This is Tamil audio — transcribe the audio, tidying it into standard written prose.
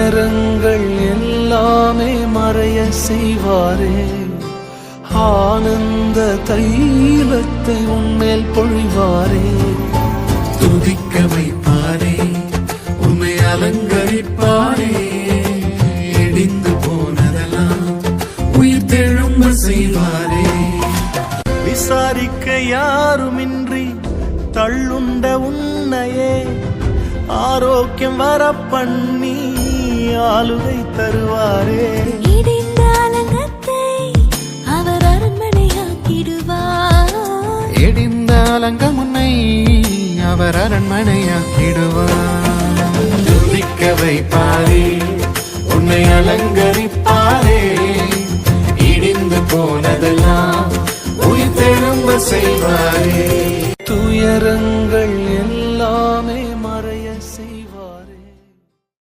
துயரங்கள் எல்லாமே மறைய செய்வாரே, ஆனந்த தைலத்தை உன்மேல் பொழிவாரே. துதிக்க வைப்பாரே, உன்னை அலங்கரிப்பாரே, இடிந்து போனதெல்லாம் உயிர் தெழும்ப செய்வாரே. விசாரிக்க யாருமின்றி தள்ளுண்ட உன்னையே ஆரோக்கியம் வர பண்ணி ஆளுகை தருவாரே. இடிந்த அலங்கத்தை அவர் அரண்மனையாக்கிடுவார். இடிந்த அலங்கம் உன்னை அவர் அரண்மனையாக்கிடுவார். துதிக்க வைப்பாரே, உன்னை அலங்கரிப்பாரே, இடிந்து போனதெல்லாம் உயிர் தெழும்ப செய்வாரே. துயரங்கள்